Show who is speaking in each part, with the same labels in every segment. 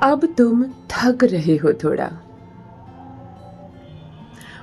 Speaker 1: अब तुम थक रहे हो थोड़ा,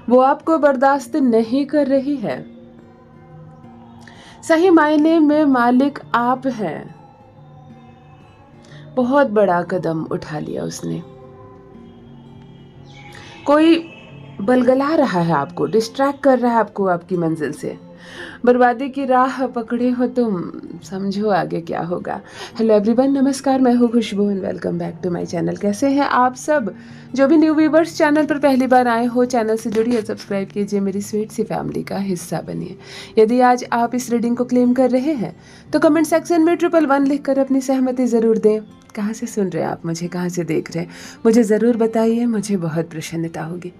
Speaker 1: वो आपको बर्दाश्त नहीं कर रही है। सही मायने में मालिक आप हैं। बहुत बड़ा कदम उठा लिया उसने। कोई बलगला रहा है आपको, डिस्ट्रैक्ट कर रहा है आपको आपकी मंजिल से। बर्बादी की राह पकड़े हो तुम, समझो आगे क्या होगा। हेलो एवरीवन, नमस्कार, मैं हूँ Khushboo and welcome back to my channel. कैसे हैं आप सब? जो भी न्यू व्यूवर्स चैनल पर पहली बार आए हो, चैनल से जुड़िए, सब्सक्राइब कीजिए, मेरी स्वीट सी फैमिली का हिस्सा बनिए। यदि आज आप इस रीडिंग को क्लेम कर रहे हैं तो कमेंट सेक्शन में 111 लिखकर अपनी सहमति ज़रूर दें। कहाँ से सुन रहे हैं आप मुझे, कहाँ से देख रहे हैं, मुझे ज़रूर बताइए, मुझे बहुत प्रसन्नता होगी।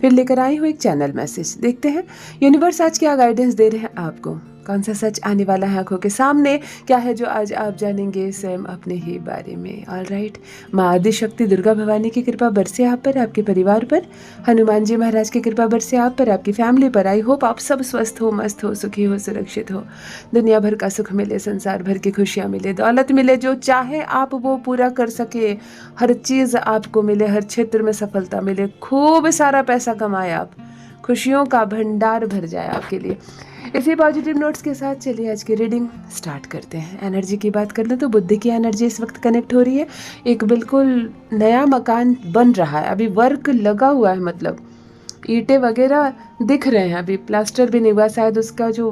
Speaker 1: फिर लेकर आई हूँ एक चैनल मैसेज, देखते हैं यूनिवर्स आज क्या गाइडेंस दे रहे हैं आपको। कौन सा सच आने वाला है आंखों के सामने, क्या है जो आज आप जानेंगे स्वयं अपने ही बारे में। ऑलराइट, माँ आदिशक्ति दुर्गा भवानी की कृपा बरसे आप पर, आपके परिवार पर। हनुमान जी महाराज की कृपा बरसे आप पर, आपकी फैमिली पर। आई होप आप सब स्वस्थ हो, मस्त हो, सुखी हो, सुरक्षित हो। दुनिया भर का सुख मिले, संसार भर की खुशियाँ मिले, दौलत मिले, जो चाहे आप वो पूरा कर सके, हर चीज़ आपको मिले, हर क्षेत्र में सफलता मिले, खूब सारा पैसा कमाए आप, खुशियों का भंडार भर जाए आपके लिए। इसी पॉजिटिव नोट्स के साथ चलिए आज की रीडिंग स्टार्ट करते हैं। एनर्जी की बात कर लें तो बुद्धि की एनर्जी इस वक्त कनेक्ट हो रही है। एक बिल्कुल नया मकान बन रहा है, अभी वर्क लगा हुआ है, मतलब ईंटें वगैरह दिख रहे हैं, अभी प्लास्टर भी नहीं हुआ, शायद उसका जो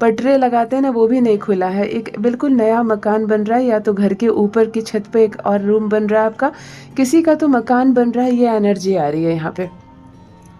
Speaker 1: पटरे लगाते हैं ना वो भी नहीं खुला है। एक बिल्कुल नया मकान बन रहा है, या तो घर के ऊपर की छत पे एक और रूम बन रहा है आपका, किसी का तो मकान बन रहा है। ये एनर्जी आ रही है यहाँ पे,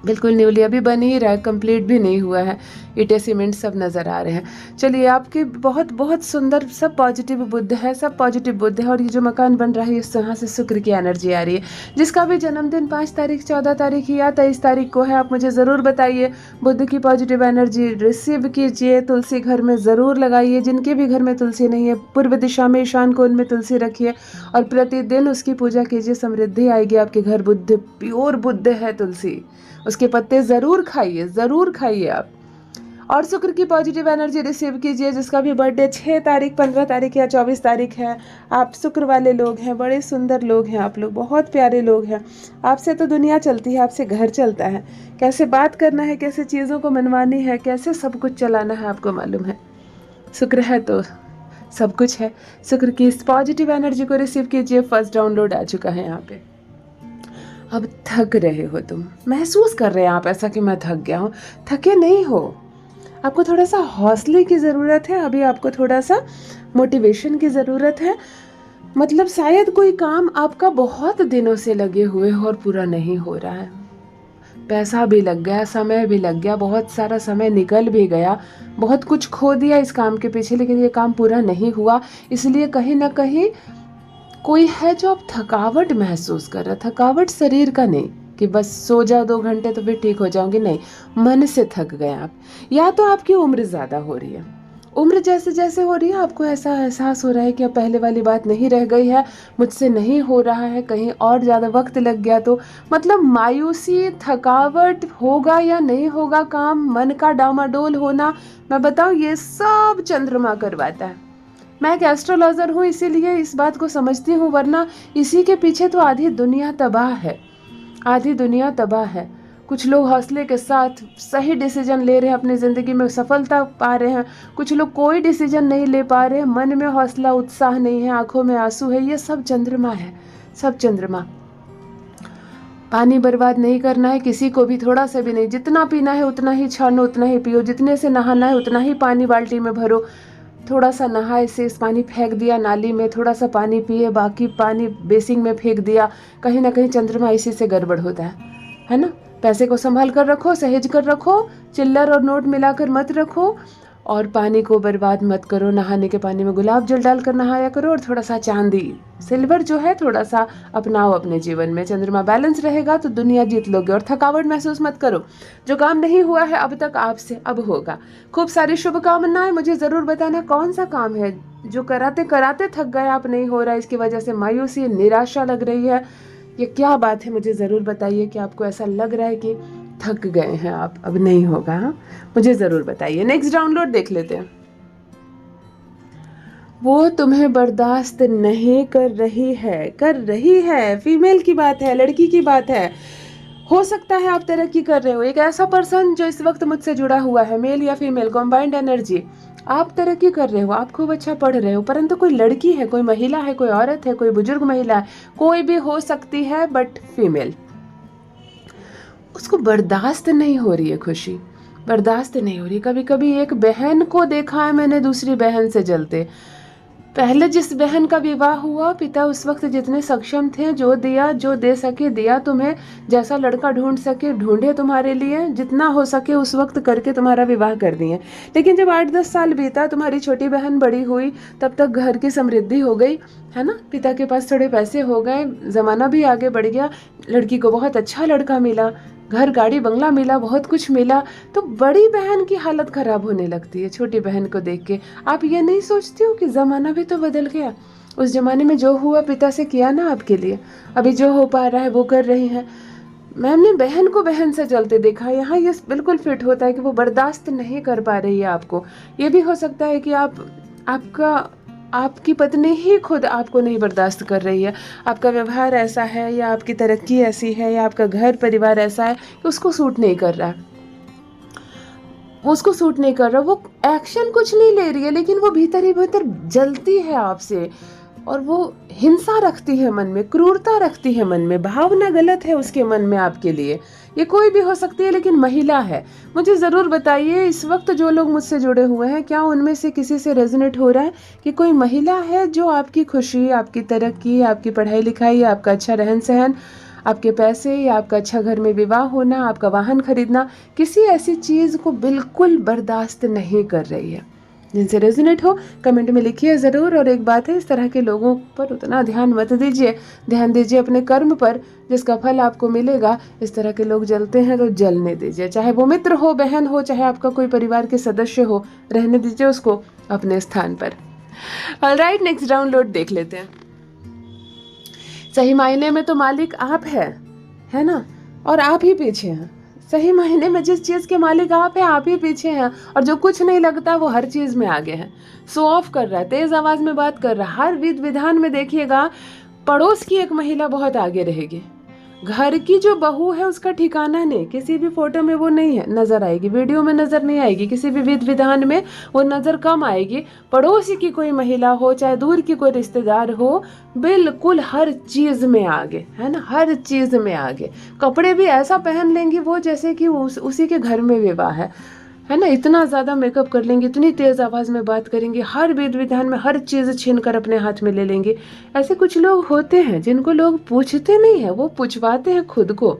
Speaker 1: बिल्कुल न्यूली, अभी बन ही रहा है, कंप्लीट भी नहीं हुआ है। ईंटें सीमेंट सब नज़र आ रहे हैं। चलिए, आपकी बहुत बहुत सुंदर, सब पॉजिटिव बुद्ध है, सब पॉजिटिव बुद्ध है। और ये जो मकान बन रहा है, इस तरह से शुक्र की एनर्जी आ रही है। जिसका भी जन्मदिन 5 तारीख, 14 तारीख या 23 तारीख को है, आप मुझे ज़रूर बताइए। बुद्ध की पॉजिटिव एनर्जी रिसीव कीजिए, तुलसी घर में ज़रूर लगाइए। जिनके भी घर में तुलसी नहीं है, पूर्व दिशा में ईशान कोण में तुलसी रखिए और प्रतिदिन उसकी पूजा कीजिए। समृद्धि आएगी आपके घर। बुद्ध, प्योर बुद्ध है तुलसी, उसके पत्ते ज़रूर खाइए, ज़रूर खाइए आप। और शुक्र की पॉजिटिव एनर्जी रिसीव कीजिए। जिसका भी बर्थडे 6 तारीख, 15 तारीख या 24 तारीख है, आप शुक्र वाले लोग हैं, बड़े सुंदर लोग हैं आप लोग, बहुत प्यारे लोग हैं। आपसे तो दुनिया चलती है, आपसे घर चलता है। कैसे बात करना है, कैसे चीज़ों को मनवानी है, कैसे सब कुछ चलाना है, आपको मालूम है। शुक्र है तो सब कुछ है। शुक्र की इस पॉजिटिव एनर्जी को रिसीव कीजिए। फर्स्ट डाउनलोड आ चुका है यहाँ पे। अब थक रहे हो तुम, महसूस कर रहे हैं आप ऐसा कि मैं थक गया हूँ। थके नहीं हो, आपको थोड़ा सा हौसले की ज़रूरत है, अभी आपको थोड़ा सा मोटिवेशन की ज़रूरत है। मतलब शायद कोई काम आपका बहुत दिनों से लगे हुए हो और पूरा नहीं हो रहा है। पैसा भी लग गया, समय भी लग गया, बहुत सारा समय निकल भी गया, बहुत कुछ खो दिया इस काम के पीछे, लेकिन ये काम पूरा नहीं हुआ। इसलिए कहीं ना कहीं कोई है जो आप थकावट महसूस कर रहा है। थकावट शरीर का नहीं कि बस सो जाओ 2 घंटे तो फिर ठीक हो जाओगे, नहीं, मन से थक गए आप। या तो आपकी उम्र ज़्यादा हो रही है, उम्र जैसे जैसे हो रही है आपको ऐसा एहसास हो रहा है कि अब पहले वाली बात नहीं रह गई है, मुझसे नहीं हो रहा है, कहीं और ज़्यादा वक्त लग गया तो। मतलब मायूसी, थकावट, होगा या नहीं होगा काम, मन का डामाडोल होना, मैं बताऊँ ये सब चंद्रमा करवाता है। मैं एक एस्ट्रोलॉजर हूँ, इसीलिए इस बात को समझती हूँ, वरना इसी के पीछे तो आधी दुनिया तबाह है, आधी दुनिया तबाह है। कुछ लोग हौसले के साथ सही डिसीजन ले रहे हैं, अपनी ज़िंदगी में सफलता पा रहे हैं। कुछ लोग कोई डिसीजन नहीं ले पा रहे हैं, मन में हौसला, उत्साह नहीं है, आंखों में आंसू है। ये सब चंद्रमा है, सब चंद्रमा। पानी बर्बाद नहीं करना है किसी को भी, थोड़ा सा भी नहीं। जितना पीना है उतना ही छानो, उतना ही पियो। जितने से नहाना है उतना ही पानी बाल्टी में भरो। थोड़ा सा नहाए, से पानी फेंक दिया नाली में, थोड़ा सा पानी पिए, बाकी पानी बेसिन में फेंक दिया। कहीं ना कहीं चंद्रमा इसी से गड़बड़ होता है ना। पैसे को संभाल कर रखो, सहेज कर रखो, चिल्लर और नोट मिलाकर मत रखो, और पानी को बर्बाद मत करो। नहाने के पानी में गुलाब जल डालकर नहाया करो, और थोड़ा सा चांदी, सिल्वर जो है थोड़ा सा अपनाओ अपने जीवन में। चंद्रमा बैलेंस रहेगा तो दुनिया जीत लोगे। और थकावट महसूस मत करो, जो काम नहीं हुआ है अब तक आपसे, अब होगा। खूब सारी शुभकामनाएं। मुझे ज़रूर बताना कौन सा काम है जो कराते कराते थक गए आप, नहीं हो रहा, इसकी वजह से मायूसी, निराशा लग रही है। ये क्या बात है, मुझे ज़रूर बताइए कि आपको ऐसा लग रहा है कि थक गए हैं आप, अब नहीं होगा। हाँ, मुझे ज़रूर बताइए। नेक्स्ट डाउनलोड देख लेते हैं। वो तुम्हें बर्दाश्त नहीं कर रही है। फीमेल की बात है, लड़की की बात है। हो सकता है आप तरक्की कर रहे हो, एक ऐसा पर्सन जो इस वक्त मुझसे जुड़ा हुआ है, मेल या फीमेल कॉम्बाइंड एनर्जी, आप तरक्की कर रहे हो, आप खूब अच्छा पढ़ रहे हो, परंतु कोई लड़की है, कोई महिला है, कोई औरत है, कोई बुजुर्ग महिला है, कोई भी हो सकती है, बट फीमेल, उसको बर्दाश्त नहीं हो रही है खुशी, बर्दाश्त नहीं हो रही। कभी कभी एक बहन को देखा है मैंने दूसरी बहन से जलते। पहले जिस बहन का विवाह हुआ, पिता उस वक्त जितने सक्षम थे, जो दिया, जो दे सके दिया तुम्हें, जैसा लड़का ढूंढ सके ढूंढे तुम्हारे लिए, जितना हो सके उस वक्त करके तुम्हारा विवाह कर दिए। लेकिन जब 8-10 साल बीता, तुम्हारी छोटी बहन बड़ी हुई, तब तक घर की समृद्धि हो गई, है ना, पिता के पास थोड़े पैसे हो गए, ज़माना भी आगे बढ़ गया, लड़की को बहुत अच्छा लड़का मिला, घर गाड़ी बंगला मिला, बहुत कुछ मिला, तो बड़ी बहन की हालत खराब होने लगती है छोटी बहन को देख के। आप ये नहीं सोचती हो कि ज़माना भी तो बदल गया, उस ज़माने में जो हुआ पिता से किया ना आपके लिए, अभी जो हो पा रहा है वो कर रही हैं। मैम ने बहन को बहन से जलते देखा, यहाँ ये बिल्कुल फिट होता है कि वो बर्दाश्त नहीं कर पा रही है आपको। ये भी हो सकता है कि आपकी पत्नी ही खुद आपको नहीं बर्दाश्त कर रही है, आपका व्यवहार ऐसा है, या आपकी तरक्की ऐसी है, या आपका घर परिवार ऐसा है कि उसको सूट नहीं कर रहा है, उसको सूट नहीं कर रहा, वो एक्शन कुछ नहीं ले रही है, लेकिन वो भीतर ही भीतर जलती है आपसे, और वो हिंसा रखती है मन में, क्रूरता रखती है मन में, भावना गलत है उसके मन में आपके लिए। ये कोई भी हो सकती है, लेकिन महिला है। मुझे ज़रूर बताइए इस वक्त जो लोग मुझसे जुड़े हुए हैं, क्या उनमें से किसी से रेजोनेट हो रहा है कि कोई महिला है जो आपकी खुशी, आपकी तरक्की, आपकी पढ़ाई लिखाई, आपका अच्छा रहन सहन, आपके पैसे, या आपका अच्छा घर में विवाह होना, आपका वाहन खरीदना, किसी ऐसी चीज़ को बिल्कुल बर्दाश्त नहीं कर रही है। जिनसे रेजोनेट हो कमेंट में लिखिए ज़रूर। और एक बात है, इस तरह के लोगों पर उतना ध्यान मत दीजिए, ध्यान दीजिए अपने कर्म पर, जिसका फल आपको मिलेगा। इस तरह के लोग जलते हैं तो जलने दीजिए, चाहे वो मित्र हो, बहन हो, चाहे आपका कोई परिवार के सदस्य हो, रहने दीजिए उसको अपने स्थान पर। ऑलराइट, नेक्स्ट डाउनलोड देख लेते हैं। सही मायने में तो मालिक आप है ना, और आप ही पीछे हैं। सही मायने में जिस चीज़ के मालिक आप हैं, आप ही पीछे हैं, और जो कुछ नहीं लगता वो हर चीज़ में आगे है। शो ऑफ कर रहा है, तेज़ आवाज़ में बात कर रहा है, हर विध विधान में देखिएगा पड़ोस की एक महिला बहुत आगे रहेगी। घर की जो बहू है उसका ठिकाना नहीं, किसी भी फोटो में वो नहीं है, नजर आएगी, वीडियो में नजर नहीं आएगी, किसी भी विध विधान में वो नजर कम आएगी। पड़ोसी की कोई महिला हो, चाहे दूर की कोई रिश्तेदार हो, बिल्कुल हर चीज में आगे, है ना, हर चीज में आगे। कपड़े भी ऐसा पहन लेंगी वो जैसे कि उसी के घर में विवाह है ना, इतना ज़्यादा मेकअप कर लेंगे, इतनी तेज़ आवाज़ में बात करेंगे, हर विध विधान में हर चीज़ छीन कर अपने हाथ में ले लेंगे। ऐसे कुछ लोग होते हैं जिनको लोग पूछते नहीं है, वो पूछवाते हैं खुद को,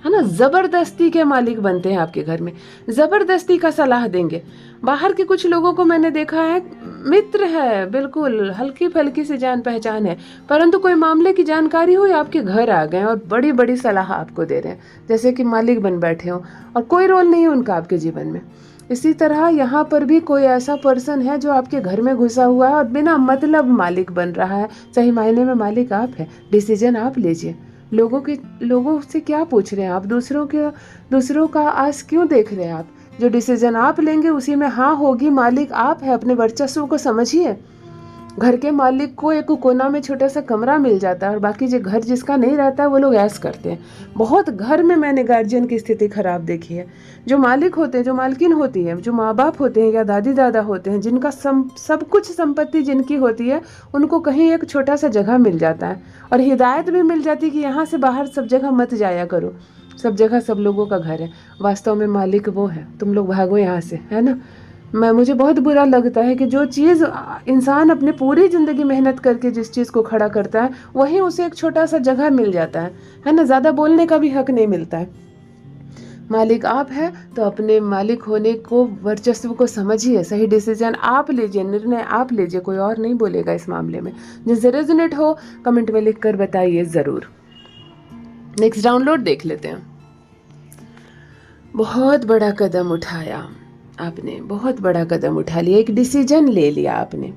Speaker 1: है ना, ज़बरदस्ती के मालिक बनते हैं आपके घर में, ज़बरदस्ती का सलाह देंगे। बाहर के कुछ लोगों को मैंने देखा है, मित्र है, बिल्कुल हल्की फल्की से जान पहचान है, परंतु कोई मामले की जानकारी हो, आपके घर आ गए और बड़ी बड़ी सलाह आपको दे रहे हैं, जैसे कि मालिक बन बैठे हो, और कोई रोल नहीं है उनका आपके जीवन में। इसी तरह यहाँ पर भी कोई ऐसा पर्सन है जो आपके घर में घुसा हुआ है और बिना मतलब मालिक बन रहा है। सही मायने में मालिक आप है, डिसीजन आप लीजिए। लोगों से क्या पूछ रहे हैं आप, दूसरों का आस क्यों देख रहे हैं आप? जो डिसीजन आप लेंगे उसी में हाँ होगी, मालिक आप है, अपने वर्चस्व को समझिए। घर के मालिक को एक कोना में छोटा सा कमरा मिल जाता है, और बाकी जो घर जिसका नहीं रहता है वो लोग ऐश करते हैं। बहुत घर में मैंने गार्जियन की स्थिति खराब देखी है। जो मालिक होते हैं, जो मालकिन होती है, जो माँ बाप होते हैं या दादी दादा होते हैं, जिनका सब कुछ संपत्ति जिनकी होती है, उनको कहीं एक छोटा सा जगह मिल जाता है, और हिदायत भी मिल जाती है कि यहाँ से बाहर सब जगह मत जाया करो, सब जगह सब लोगों का घर है। वास्तव में मालिक वो है, तुम लोग भागो यहाँ से, है ना। मुझे बहुत बुरा लगता है कि जो चीज़ इंसान अपने पूरी ज़िंदगी मेहनत करके जिस चीज़ को खड़ा करता है, वहीं उसे एक छोटा सा जगह मिल जाता है ना, ज़्यादा बोलने का भी हक नहीं मिलता है। मालिक आप है तो अपने मालिक होने को, वर्चस्व को समझिए, सही डिसीजन आप लीजिए, निर्णय आप लीजिए, कोई और नहीं बोलेगा इस मामले में। जिससे रेजोनेट हो कमेंट में लिख कर बताइए ज़रूर। नेक्स्ट डाउनलोड देख लेते हैं। बहुत बड़ा कदम उठाया आपने, बहुत बड़ा कदम उठा लिया, एक डिसीजन ले लिया आपने।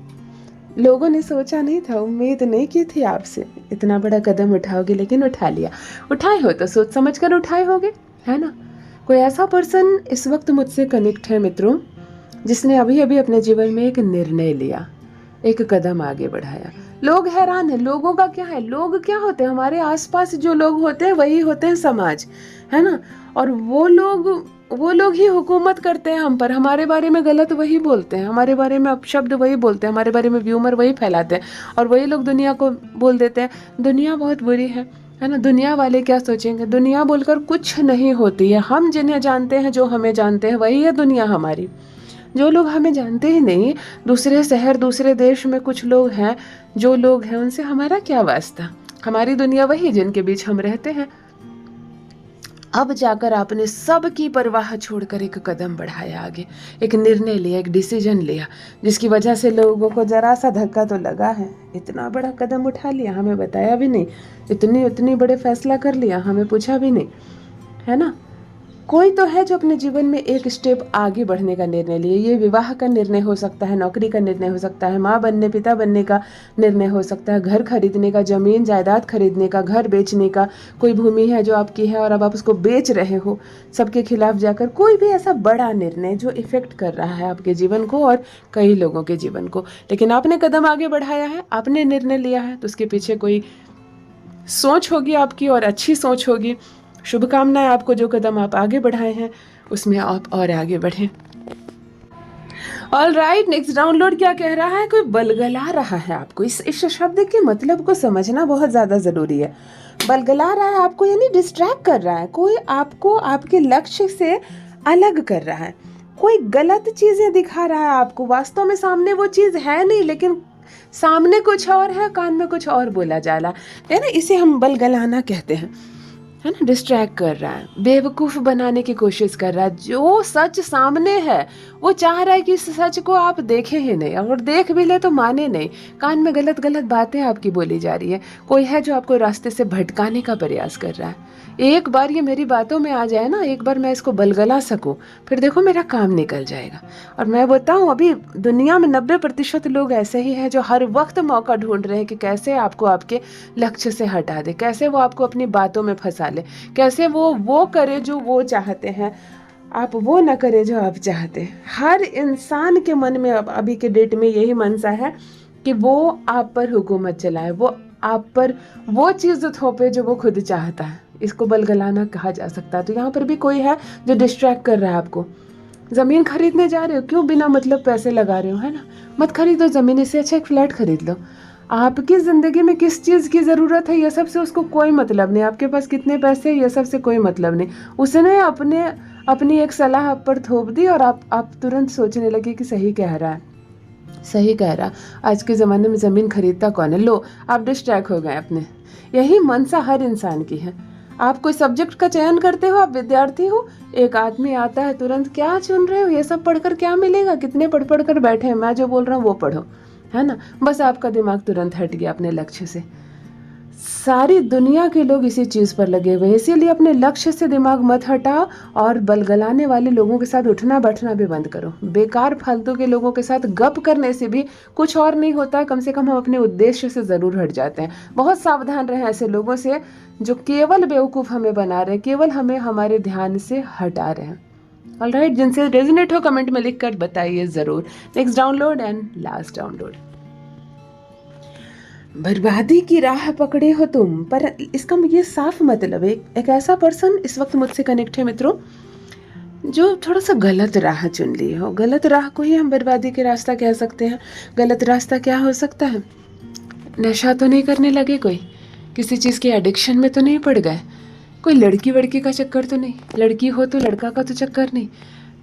Speaker 1: लोगों ने सोचा नहीं था, उम्मीद नहीं की थी आपसे इतना बड़ा कदम उठाओगे, लेकिन उठा लिया। उठाए हो तो सोच समझ कर उठाए होगे, है ना। कोई ऐसा पर्सन इस वक्त मुझसे कनेक्ट है मित्रों, जिसने अभी अभी अपने जीवन में एक निर्णय लिया, एक कदम आगे बढ़ाया। लोग हैरान है, लोगों का क्या है, लोग क्या होते हैं, हमारे आसपास जो लोग होते हैं वही होते हैं समाज, है ना। और वो लोग ही हुकूमत करते हैं हम पर, हमारे बारे में गलत वही बोलते हैं, हमारे बारे में अपशब्द वही बोलते हैं, हमारे बारे में व्यूमर वही फैलाते हैं, और वही लोग दुनिया को बोल देते हैं दुनिया बहुत बुरी है ना। दुनिया वाले क्या सोचेंगे, दुनिया बोलकर कुछ नहीं होती है। हम जिन्हें जानते हैं, जो हमें जानते हैं, वही है दुनिया हमारी। जो लोग हमें जानते ही नहीं, दूसरे शहर दूसरे देश में कुछ लोग हैं, जो लोग हैं उनसे हमारा क्या वास्ता। हमारी दुनिया वही जिनके बीच हम रहते हैं। अब जाकर आपने सब की परवाह छोड़कर एक कदम बढ़ाया आगे, एक निर्णय लिया, एक डिसीजन लिया, जिसकी वजह से लोगों को जरा सा धक्का तो लगा है। इतना बड़ा कदम उठा लिया, हमें बताया भी नहीं, इतनी बड़े फैसला कर लिया, हमें पूछा भी नहीं, है ना। कोई तो है जो अपने जीवन में एक स्टेप आगे बढ़ने का निर्णय लिए। ये विवाह का निर्णय हो सकता है, नौकरी का निर्णय हो सकता है, माँ बनने पिता बनने का निर्णय हो सकता है, घर खरीदने का, जमीन जायदाद खरीदने का, घर बेचने का। कोई भूमि है जो आपकी है और अब आप उसको बेच रहे हो सबके खिलाफ जाकर। कोई भी ऐसा बड़ा निर्णय जो इफेक्ट कर रहा है आपके जीवन को और कई लोगों के जीवन को, लेकिन आपने कदम आगे बढ़ाया है, आपने निर्णय लिया है, तो उसके पीछे कोई सोच होगी आपकी, और अच्छी सोच होगी। शुभकामनाएं आपको, जो कदम आप आगे बढ़ाए हैं उसमें आप और आगे बढ़ें। ऑलराइट, नेक्स्ट डाउनलोड क्या कह रहा है, कोई बलगला रहा है आपको। इस शब्द के मतलब को समझना बहुत ज़्यादा ज़रूरी है। बलगला रहा है आपको यानी डिस्ट्रैक्ट कर रहा है, कोई आपको आपके लक्ष्य से अलग कर रहा है, कोई गलत चीज़ें दिखा रहा है आपको। वास्तव में सामने वो चीज़ है नहीं, लेकिन सामने कुछ और है, कान में कुछ और बोला जा रहा है ना। इसे हम बलगलाना कहते हैं, है ना। डिस्ट्रैक्ट कर रहा है, बेवकूफ़ बनाने की कोशिश कर रहा है। जो सच सामने है वो चाह रहा है कि इस सच को आप देखें ही नहीं, अगर देख भी ले तो माने नहीं। कान में गलत गलत बातें आपकी बोली जा रही है। कोई है जो आपको रास्ते से भटकाने का प्रयास कर रहा है। एक बार ये मेरी बातों में आ जाए ना, एक बार मैं इसको बलगला सकूं, फिर देखो मेरा काम निकल जाएगा। और मैं बताऊं, अभी दुनिया में 90% लोग ऐसे ही हैं जो हर वक्त मौका ढूंढ रहे हैं कि कैसे आपको आपके लक्ष्य से हटा दे, कैसे वो आपको अपनी बातों में फंसा ले, कैसे वो करे जो वो चाहते हैं, आप वो ना करे जो आप चाहते हैं। हर इंसान के मन में अब अभी के डेट में यही मनसा है कि वो आप पर हुकूमत चलाए, वो आप पर वो चीज़ थोपे जो वो खुद चाहता है। इसको बलगलाना कहा जा सकता है। तो यहाँ पर भी कोई है जो डिस्ट्रैक्ट कर रहा है आपको। ज़मीन खरीदने जा रहे हो, क्यों बिना मतलब पैसे लगा रहे हो, है ना। मत खरीदो ज़मीन, इससे अच्छा एक फ्लैट खरीद लो। आपकी ज़िंदगी में किस चीज़ की ज़रूरत है, ये सब से उसको कोई मतलब नहीं। आपके पास कितने पैसे, ये सब से कोई मतलब नहीं। उसने अपनी एक सलाह आप पर थोप दी और आप तुरंत सोचने लगे कि सही कह रहा है, सही कह रहा। आज के ज़माने में ज़मीन खरीदता कौन है, लो आप डिस्ट्रैक्ट हो गए अपने। यही मनसा हर इंसान की है। आप कोई सब्जेक्ट का चयन करते हो, आप विद्यार्थी हो, एक आदमी आता है तुरंत, क्या चुन रहे हो, ये सब पढ़कर क्या मिलेगा, कितने पढ़ कर बैठे हैं, मैं जो बोल रहा हूँ वो पढ़ो, है ना। बस आपका दिमाग तुरंत हट गया अपने लक्ष्य से। सारी दुनिया के लोग इसी चीज़ पर लगे हुए हैं, इसीलिए अपने लक्ष्य से दिमाग मत हटाओ और बलगलाने वाले लोगों के साथ उठना बैठना भी बंद करो। बेकार फालतू के लोगों के साथ गप करने से भी कुछ और नहीं होता है, कम से कम हम अपने उद्देश्य से ज़रूर हट जाते हैं। बहुत सावधान रहें ऐसे लोगों से जो केवल बेवकूफ़ हमें बना रहे हैं, केवल हमें हमारे ध्यान से हटा रहे हैं। ऑलराइट, जिनसे रेजोनेट हो कमेंट में लिख कर बताइए ज़रूर। Next download and last download, बर्बादी की राह पकड़े हो तुम, पर इसका ये साफ मतलब है एक ऐसा पर्सन इस वक्त मुझसे कनेक्ट है मित्रों, जो थोड़ा सा गलत राह चुन लिए हो। गलत राह को ही हम बर्बादी के रास्ता कह सकते हैं। गलत रास्ता क्या हो सकता है, नशा तो नहीं करने लगे, कोई किसी चीज़ के एडिक्शन में तो नहीं पड़ गए, कोई लड़की वड़की का चक्कर तो नहीं, लड़की हो तो लड़का का तो चक्कर नहीं।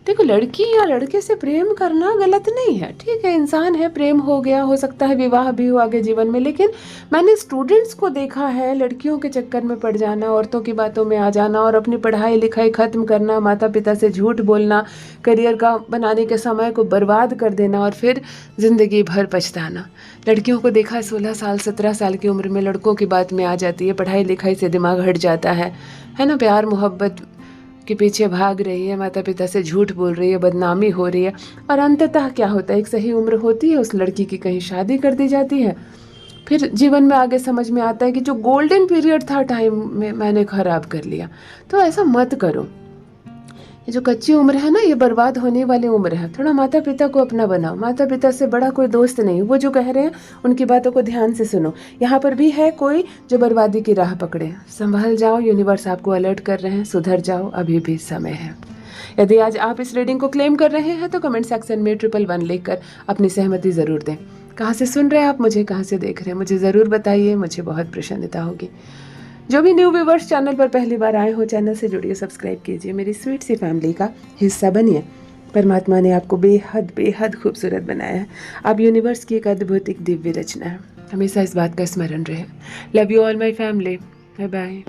Speaker 1: देखो, लड़की या लड़के से प्रेम करना गलत नहीं है, ठीक है, इंसान है, प्रेम हो गया, हो सकता है विवाह भी हो आगे जीवन में। लेकिन मैंने स्टूडेंट्स को देखा है लड़कियों के चक्कर में पड़ जाना, औरतों की बातों में आ जाना और अपनी पढ़ाई लिखाई ख़त्म करना, माता पिता से झूठ बोलना, करियर का बनाने के समय को बर्बाद कर देना और फिर ज़िंदगी भर पछताना। लड़कियों को देखा है 16 साल 17 साल की उम्र में लड़कों की बात में आ जाती है, पढ़ाई लिखाई से दिमाग हट जाता है ना, प्यार मोहब्बत के पीछे भाग रही है, माता पिता से झूठ बोल रही है, बदनामी हो रही है, और अंततः क्या होता है, एक सही उम्र होती है, उस लड़की की कहीं शादी कर दी जाती है। फिर जीवन में आगे समझ में आता है कि जो गोल्डन पीरियड था टाइम में मैंने ख़राब कर लिया। तो ऐसा मत करो। ये जो कच्ची उम्र है ना, ये बर्बाद होने वाली उम्र है। थोड़ा माता पिता को अपना बनाओ, माता पिता से बड़ा कोई दोस्त नहीं। वो जो कह रहे हैं उनकी बातों को ध्यान से सुनो। यहाँ पर भी है कोई जो बर्बादी की राह पकड़े। संभल जाओ, यूनिवर्स आपको अलर्ट कर रहे हैं, सुधर जाओ, अभी भी समय है। यदि आज आप इस रीडिंग को क्लेम कर रहे हैं तो कमेंट सेक्शन में 111 लिखकर अपनी सहमति ज़रूर दें। कहाँ से सुन रहे हैं आप मुझे, कहाँ से देख रहे हैं, मुझे ज़रूर बताइए, मुझे बहुत प्रसन्नता होगी। जो भी न्यू व्यूवर्स चैनल पर पहली बार आए हो, चैनल से जुड़िए, सब्सक्राइब कीजिए, मेरी स्वीट सी फैमिली का हिस्सा बनिए। परमात्मा ने आपको बेहद बेहद खूबसूरत बनाया है। आप यूनिवर्स की एक अद्भुत, एक दिव्य रचना है। हमेशा इस बात का स्मरण रहे। Love you all my family. Bye bye.